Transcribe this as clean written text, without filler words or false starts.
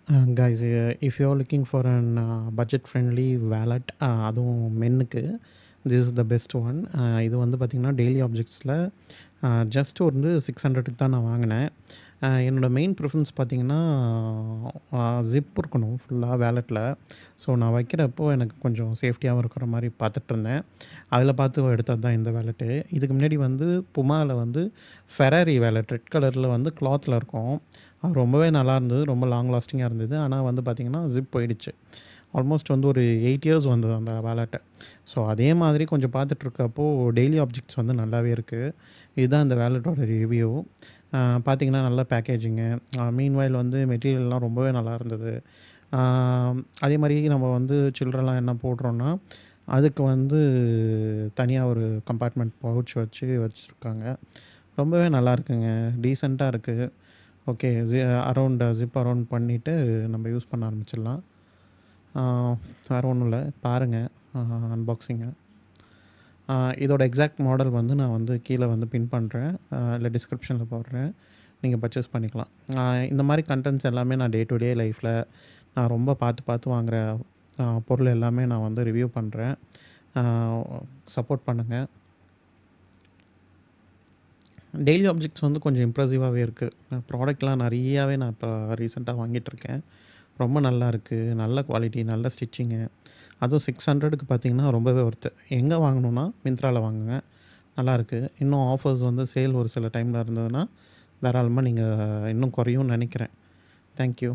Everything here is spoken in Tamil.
Guys, if you're looking for an budget-friendly wallet, அதுவும் மென்னுக்கு, this is the best one. இது வந்து பார்த்தீங்கன்னா, டெய்லி ஆப்ஜெக்ட்ஸில் ஜஸ்ட் வந்து 600க்கு தான் நான் வாங்கினேன். என்னோட மெயின் ப்ரிஃபரன்ஸ் பார்த்தீங்கன்னா, ஜிப் இருக்கணும் ஃபுல்லா வேலெட்டில. ஸோ நான் வைக்கிறப்போ எனக்கு கொஞ்சம் சேஃப்டியாவும் இருக்கிற மாரி பார்த்துட்ருந்தேன். அதில் பார்த்து எடுத்தது தான் இந்த வேலெட்டு. இதுக்கு முன்னாடி வந்து புமால வந்து ஃபெராரி வேலெட் ரெட் கலரில் வந்து கிளாத்தில் இருக்கும். அது ரொம்பவே நல்லா இருந்தது. ரொம்ப லாங் லாஸ்டிங்கா இருந்தது. ஆனா வந்து பார்த்தீங்கன்னா, ஜிப் போயிடுச்சு. ஆல்மோஸ்ட் வந்து ஒரு 8 இயர்ஸ் வந்தது அந்த வாலெட்டு. ஸோ அதே மாதிரி கொஞ்சம் பார்த்துட்ருக்கப்போ டெய்லி ஆப்ஜெக்ட்ஸ் வந்து நல்லாவே இருக்கு. இதுதான் இந்த வாலெட்டோட ரிவ்யூ. பார்த்தீங்கன்னா, நல்ல பேக்கேஜிங்கு. மீன்வைல் வந்து மெட்டீரியல்லாம் ரொம்பவே நல்லா இருந்தது. ஆ அதே மாரி நம்ம வந்து சில்றலாம் என்ன போடுறோம்னா, அதுக்கு வந்து தனியா ஒரு கம்பார்ட்மெண்ட் பவுச் வச்சு வச்சிருக்காங்க. ரொம்பவே நல்லா இருக்குங்க. டீசென்ட்டா இருக்கு. ஓகே. ஜிப் அரவுண்ட் பண்ணிட்டு நம்ம யூஸ் பண்ண ஆரம்பிச்சிடலாம். ஆ வேற ஒண்ணும் இல்ல. பாருங்க அன்பாக்ஸிங்க. இதோட எக்ஸாக்ட் மாடல் வந்து நான் வந்து கீழ வந்து பின் பண்றேன். இல்ல டிஸ்கிரிப்ஷன்ல போடுறேன். நீங்க பர்ச்சேஸ் பண்ணிக்கலாம். இந்த மாரி கன்டென்ட்ஸ் எல்லாமே நான் டே டு டே லைஃப்ல நான் ரொம்ப பார்த்து பார்த்து வாங்குற பொருள் எல்லாமே நான் வந்து ரிவ்யூ பண்றேன். ஆ சப்போர்ட் பண்ணுங்க. டெய்லி ஆப்ஜெக்ட்ஸ் வந்து கொஞ்சம் இம்ப்ரெசிவாவே இருக்கு. ப்ராடக்ட்லாம் நெறையாவே நான் இப்போ ரீசென்ட்டா வாங்கிட்டுருக்கேன். ரொம்ப நல்லா இருக்கு. நல்ல குவாலிட்டி, நல்ல ஸ்டிச்சிங்கு. அதுவும் 600க்கு பார்த்தீங்கன்னா, ரொம்பவே ஒர்த்து. எங்க வாங்கணும்னா, மிந்த்ரால வாங்குங்க. நல்லாயிருக்கு. இன்னும் ஆஃபர்ஸ் வந்து சேல் ஒரு சில டைம்ல இருந்ததுன்னா, தாராளமா நீங்க இன்னும் குறையும்னு நெனைக்கிறேன். Thank you.